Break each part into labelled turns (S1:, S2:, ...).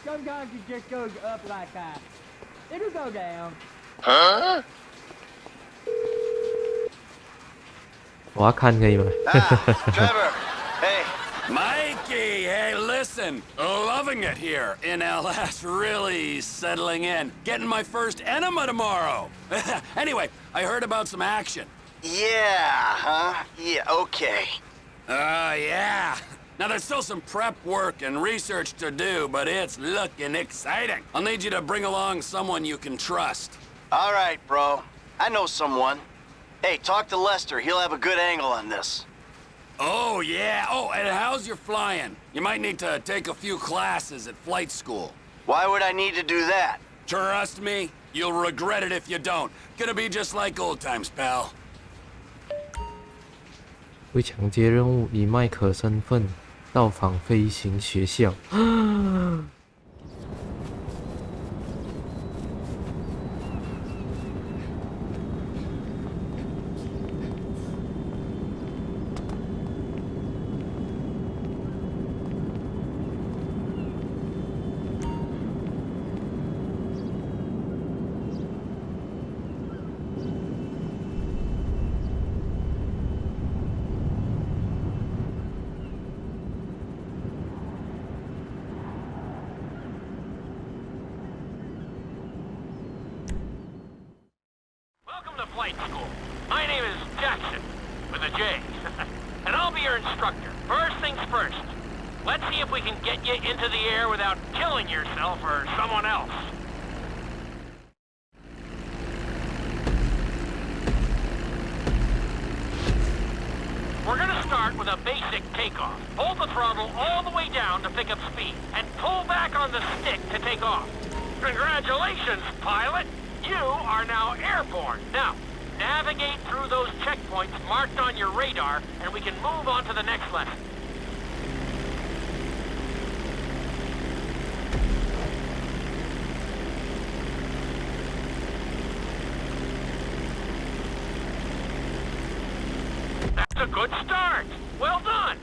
S1: Sometimes it just goes up like that. It'll go down.
S2: Huh?
S3: 我要看可以吗？
S2: Trevor, hey.
S4: Mikey, hey, listen. Loving it here in LS. Really settling in. Getting my first enema tomorrow. Anyway, I heard about some action.
S2: Yeah, huh? Yeah, okay.
S4: Yeah. Now, there's still some prep work and research to do, but it's looking exciting. I'll need you to bring along someone you can trust.
S2: All right, bro. I know someone. Hey, talk to Lester. He'll have a good angle on this.
S4: Oh, yeah. Oh, and how's your flying? You might need to take a few classes at flight school.
S2: Why would I need to do that?
S4: Trust me, you'll regret it if you don't. Gonna be just like old times, pal.
S3: 为抢劫任务，以麦克身份到访飞行学校。
S5: Flight School. My name is Jackson, with a J. And I'll be your instructor. First things first. Let's see if we can get you into the air without killing yourself or someone else. We're gonna start with a basic takeoff. Hold the throttle all the way down to pick up speed, and pull back on the stick to take off. Congratulations, pilot! You are now airborne. Now, navigate through those checkpoints marked on your radar, and we can move on to the next lesson. That's a good start. Well done.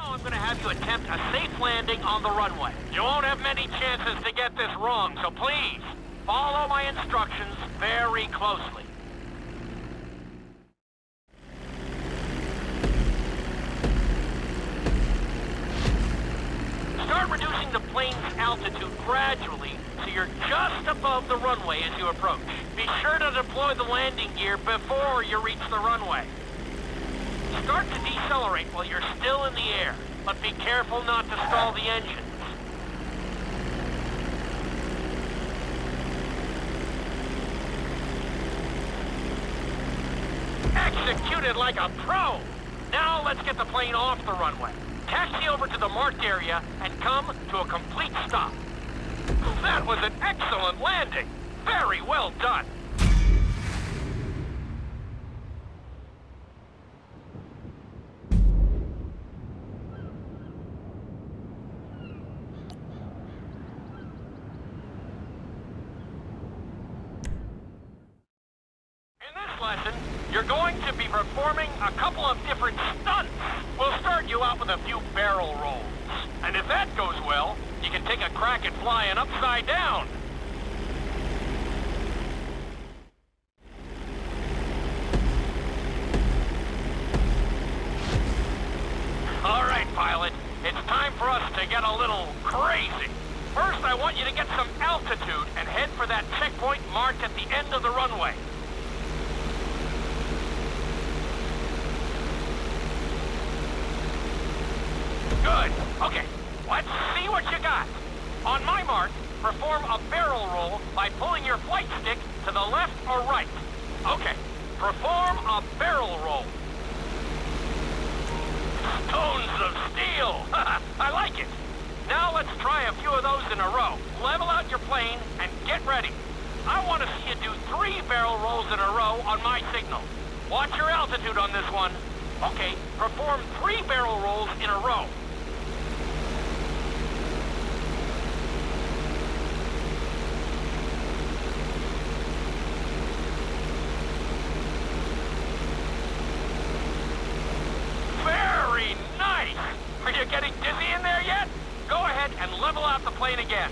S5: I'm going to have you attempt a safe landing on the runway. You won't have many chances to get this wrong, so please, follow my instructions very closely. Start reducing the plane's altitude gradually so you're just above the runway as you approach. Be sure to deploy the landing gear before you reach the runway. Start to decelerate while you're still in the air, but be careful not to stall the engines. Executed like a pro! Now let's get the plane off the runway. Taxi over to the marked area and come to a complete stop. That was an excellent landing! Very well done! Lesson, you're going to be performing a couple of different stunts. We'll start you out with a few barrel rolls. And if that goes well, you can take a crack at flying upside down. All right, pilot. It's time for us to get a little crazy. First, I want you to get some altitude and head for that checkpoint marked at the end of the runway. Good. Okay, let's see what you got. On my mark, perform a barrel roll by pulling your flight stick to the left or right. Okay, perform a barrel roll. Stones of steel! I like it. Now let's try a few of those in a row. Level out your plane and get ready. I want to see you do 3 barrel rolls in a row on my signal. Watch your altitude on this one. Okay, perform 3 barrel rolls in a row. level out the plane again.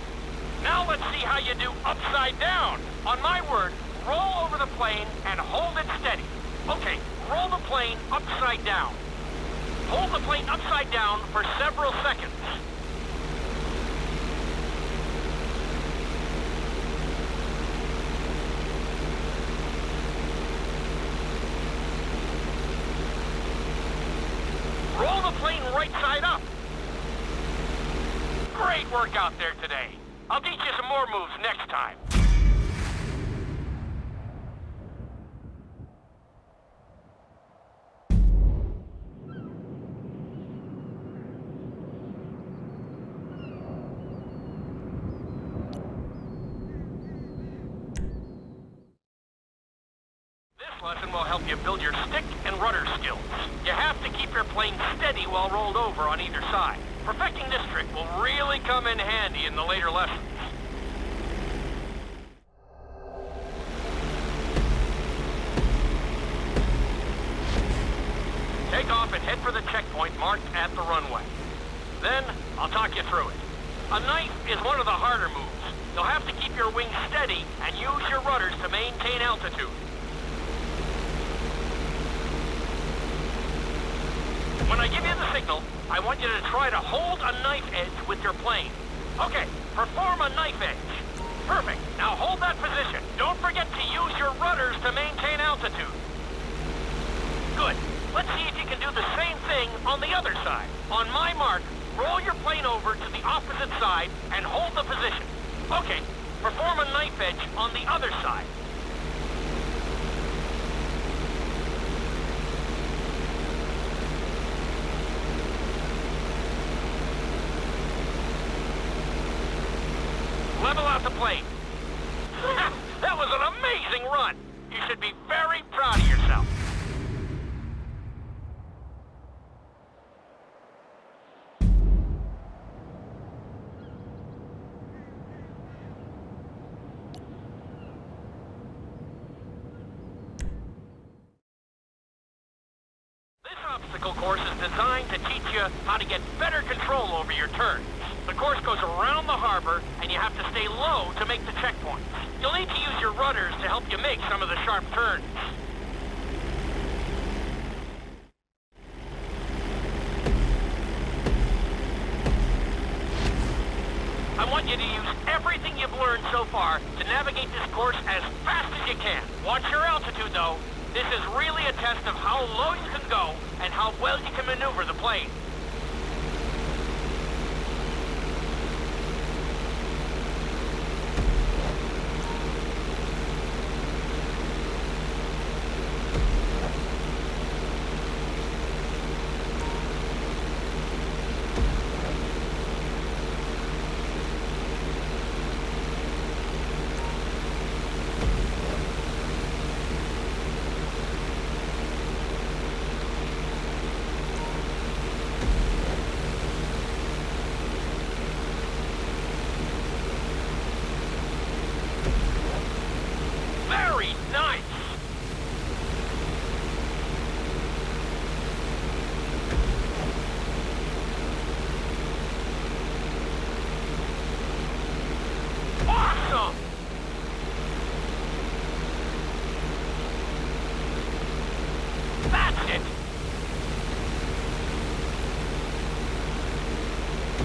S5: Now let's see how you do upside down. On my word, roll over the plane and hold it steady. Okay, roll the plane upside down. Hold the plane upside down for several seconds. Roll the plane right side up. Great work out there today. I'll teach you some more moves next time. This lesson will help you build your stick and rudder skills. You have to keep your plane steady while rolled over on either side. Perfecting this trick will really come in handy in the later lessons. Take off and head for the checkpoint marked at the runway. Then, I'll talk you through it. A knife is one of the harder moves. You'll have to keep your wings steady and use your rudders to maintain altitude. When I give you the signal, I want you to try to hold a knife edge with your plane. Okay, perform a knife edge. Perfect. Now hold that position. Don't forget to use your rudders to maintain altitude. Good. Let's see if you can do the same thing on the other side. On my mark, roll your plane over to the opposite side and hold the position. Okay, perform a knife edge on the other side. Level out the plane. That was an amazing run. You should be very proud of yourself. This obstacle course is designed to teach you how to get better control over your turns. The course goes around the harbor, and you have to stay low to make the checkpoints. You'll need to use your rudders to help you make some of the sharp turns. I want you to use everything you've learned so far to navigate this course as fast as you can. Watch your altitude, though. This is really a test of how low you can go and how well you can maneuver the plane.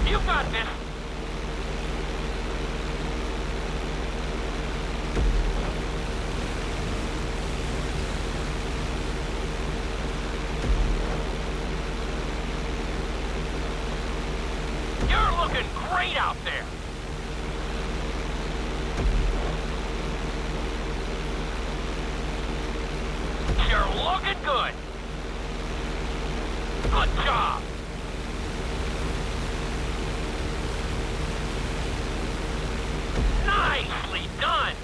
S5: You got this. You're looking great out there. You're looking good. Good job. Nicely done.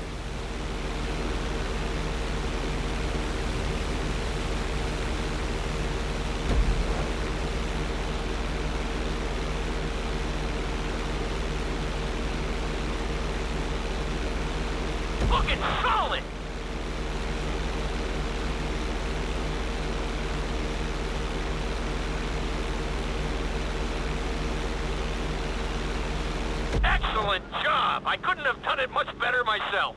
S5: Looking solid. it much better myself.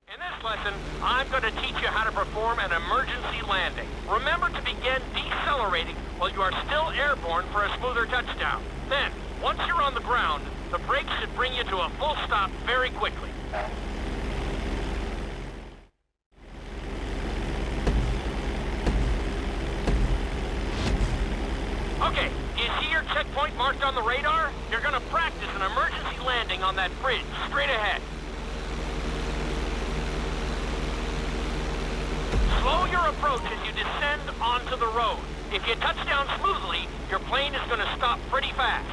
S5: In this lesson, I'm going to teach you how to perform an emergency landing. Remember to begin decelerating while you are still airborne for a smoother touchdown. Then, once you're on the ground, the brakes should bring you to a full stop very quickly. Okay, do you see your checkpoint marked on the radar? You're going to practice an emergency landing on that bridge straight ahead. Slow your approach as you descend onto the road. If you touch down smoothly, your plane is going to stop pretty fast.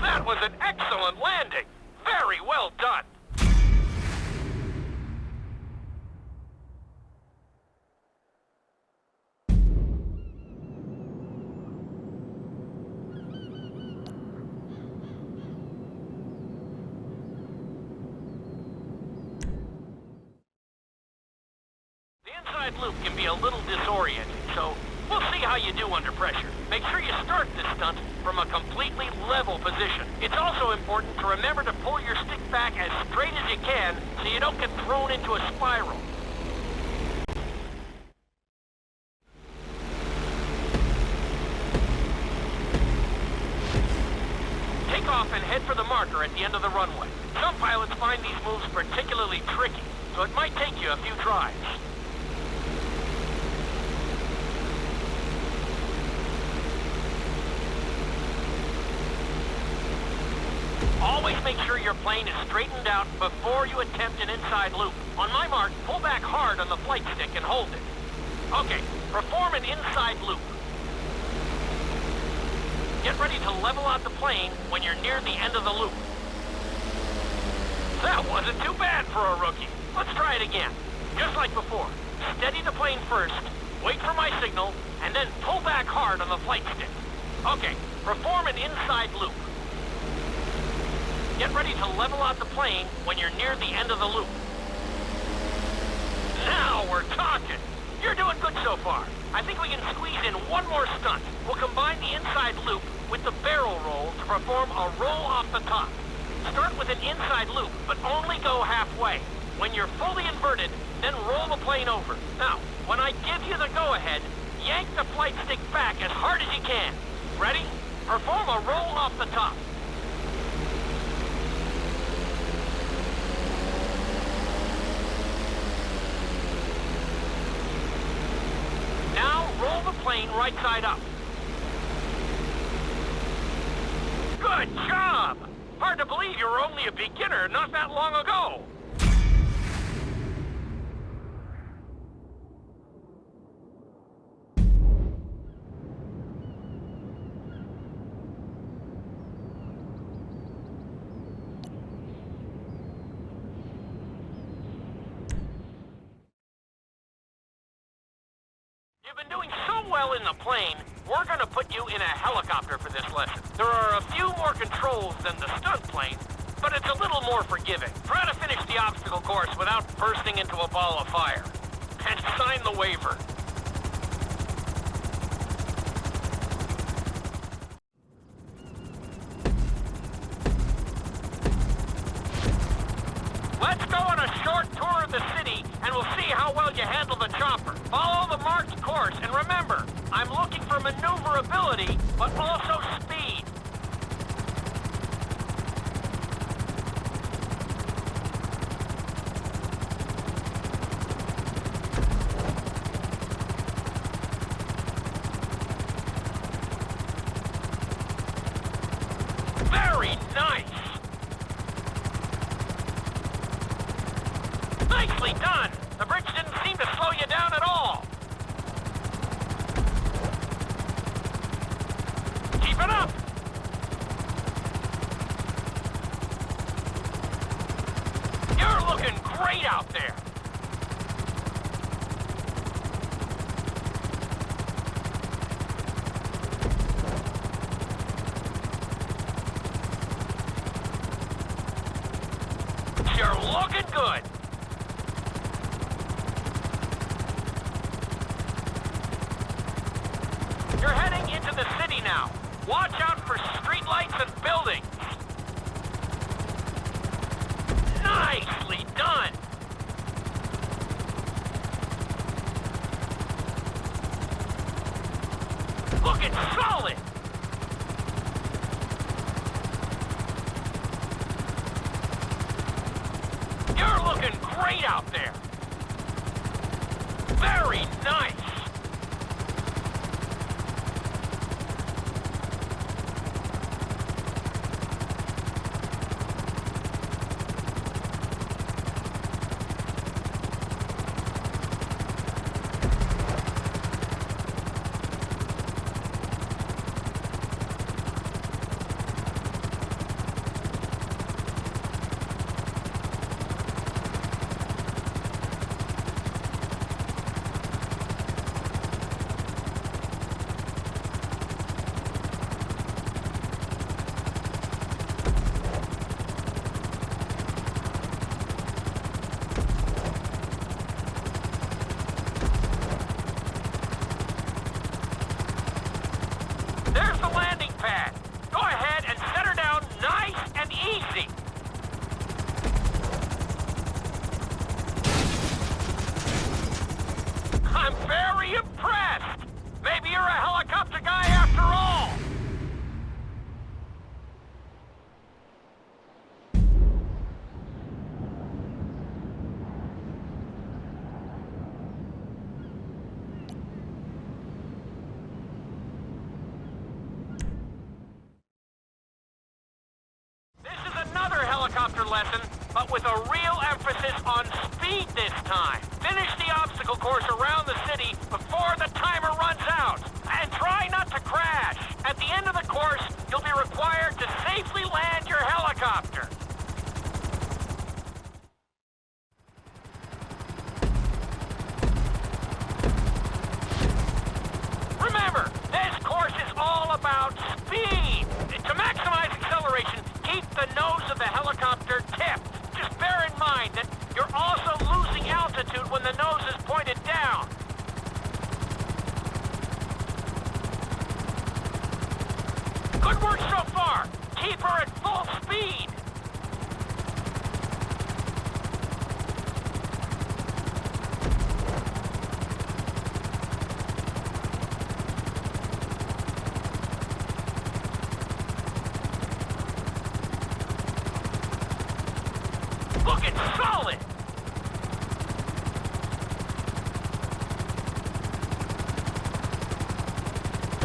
S5: That was an excellent landing. Very well done. Loop can be a little disorienting, so we'll see how you do under pressure. Make sure you start this stunt from a completely level position. It's also important to remember to pull your stick back as straight as you can so you don't get thrown into a spiral. Take off and head for the marker at the end of the runway. Some pilots find these moves particularly tricky, so it might take you a few tries. Always make sure your plane is straightened out before you attempt an inside loop. On my mark, pull back hard on the flight stick and hold it. Okay, perform an inside loop. Get ready to level out the plane when you're near the end of the loop. That wasn't too bad for a rookie. Let's try it again. Just like before. Steady the plane first, wait for my signal, and then pull back hard on the flight stick. Okay, perform an inside loop. Get ready to level out the plane when you're near the end of the loop. Now we're talking. You're doing good so far. I think we can squeeze in one more stunt. We'll combine the inside loop with the barrel roll to perform a roll off the top. Start with an inside loop, but only go halfway. When you're fully inverted, then roll the plane over. Now, when I give you the go-ahead, yank the flight stick back as hard as you can. Ready? Perform a roll off the top. Now, roll the plane right side up. Good job! Hard to believe you were only a beginner not that long ago. You've been doing so well in the plane, we're going to put you in a helicopter for this lesson. There are a few more controls than the stunt plane, but it's a little more forgiving. Try to finish the obstacle course without bursting into a ball of fire. And sign the waiver. Let's go on a short tour of the city, and we'll see how well you handle the chopper. Follow the marked course, and remember, I'm looking for maneuverability, but also speed. Very nice! Nicely done! The bridge didn't seem to slow you down at all. Keep it up! great out there. You're looking good. You're heading into the city now. Watch out for streetlights and buildings. Nicely done. Looking solid. You're looking great out there. Very nice. There's the landing pad. Go ahead and set her down nice and easy. I'm very impressed. Maybe you're a helicopter guy after all. This is another helicopter lesson, but with a real emphasis on speed this time. Finish the obstacle course around the city before the timer runs out. And try not to crash. At the end of the course, you'll be required to safely land your helicopter. Remember, this course is all about speed. To maximize acceleration, keep the nose of the helicopter tipped. Just bear in mind that you're also losing altitude when the nose is pointed down. Good work so far. Keep her at full speed. Looking solid.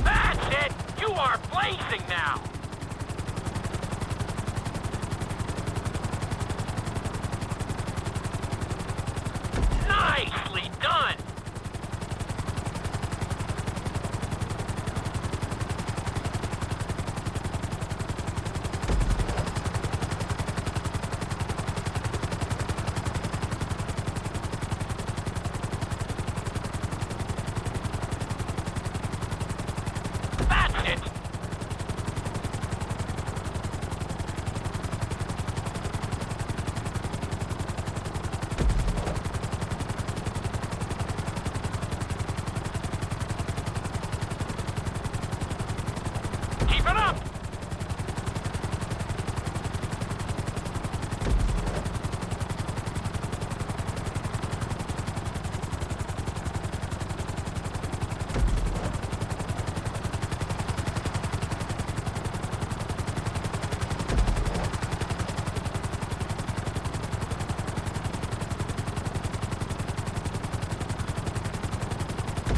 S5: That's it. You are blazing now. Nicely done. That's it. Keep it up.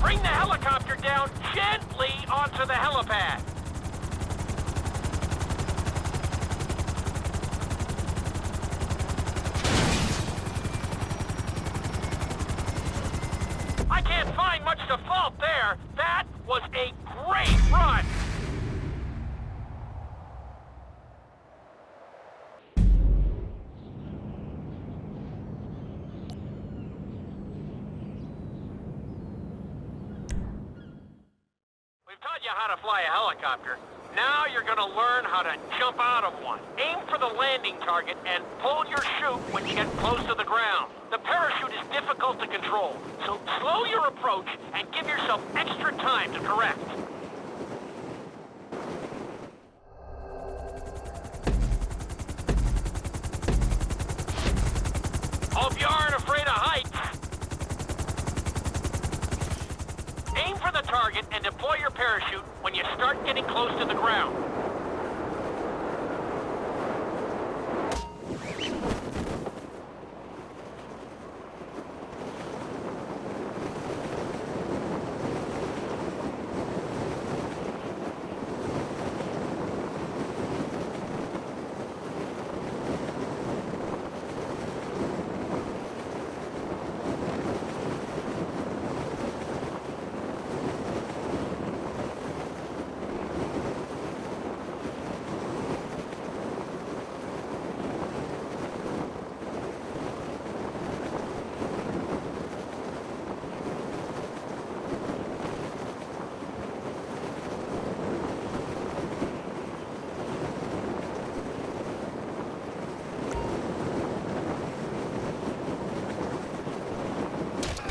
S5: Bring the helicopter down gently onto the helipad. I can't find much to fault there. That was a great run. you how to fly a helicopter. Now you're gonna learn how to jump out of one. Aim for the landing target and pull your chute when you get close to the ground. The parachute is difficult to control, so slow your approach and give yourself extra time to correct. Hope you aren't afraid of heights. Aim for the target and deploy your parachute when you start getting close to the ground.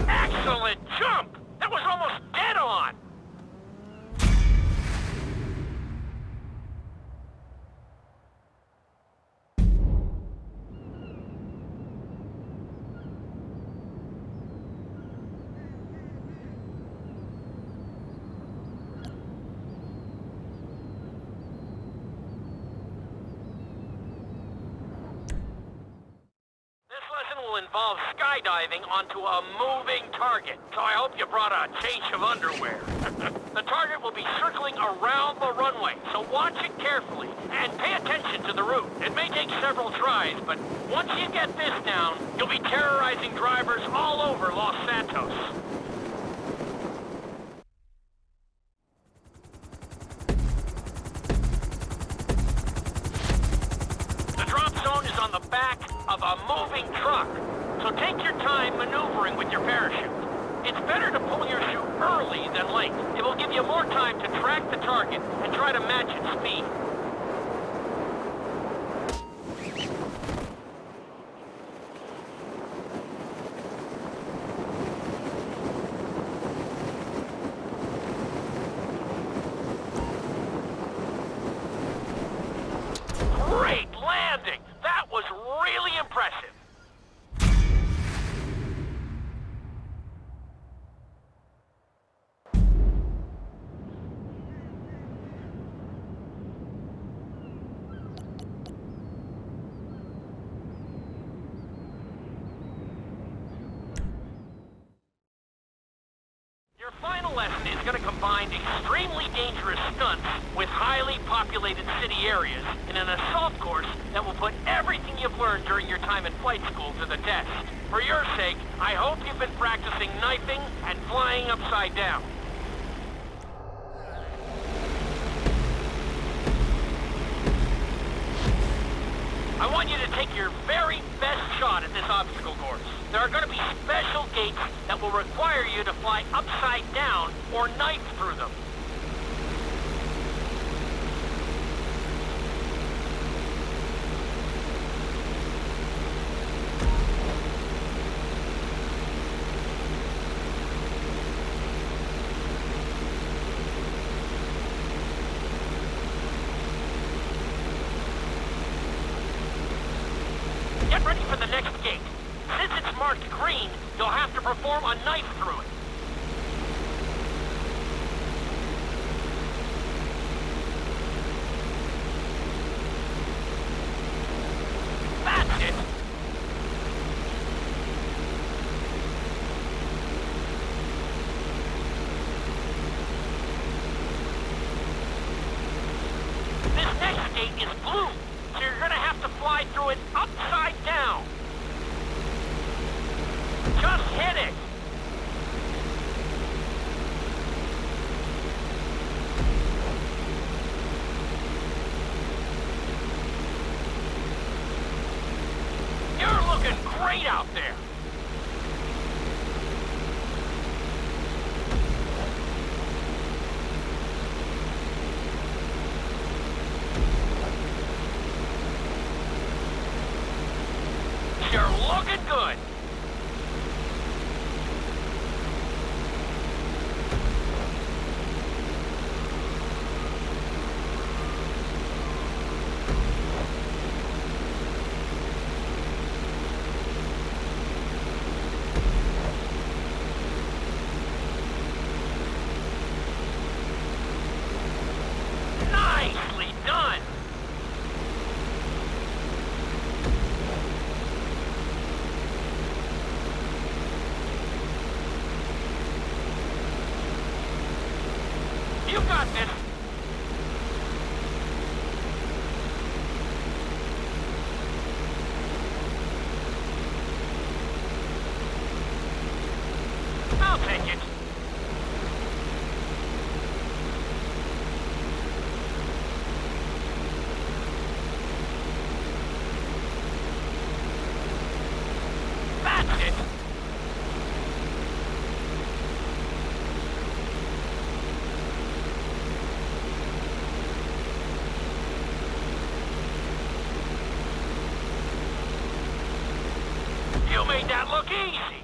S5: Excellent jump! That was almost dead on! Will involve skydiving onto a moving target, so I hope you brought a change of underwear. The target will be circling around the runway, so watch it carefully and pay attention to the route. It may take several tries, but once you get this down, you'll be terrorizing drivers all over Los Santos. The drop zone is on the back of a moving truck, so take your time maneuvering with your parachute. It's better to pull your chute early than late. It will give you more time to track the target and try to match its speed. Great landing! That was really impressive. Your final lesson is going to combine extremely dangerous stunts with highly populated city areas in an assault course that will put everything you've learned during your time in flight school to the test. For your sake, I hope you've been practicing knifing and flying upside down. I want you to take your very best shot at this obstacle course. There are going to be special gates that will require you to fly upside down or knife through them. Get ready for the next gate. Since it's marked green, you'll have to perform a knife through it. That's it! This next gate is blue, so you're gonna have to fly through it upside down. Just hit it! You're looking great out there! Good. Nicely done. You got this. I'll take it. That's it. You made that look easy.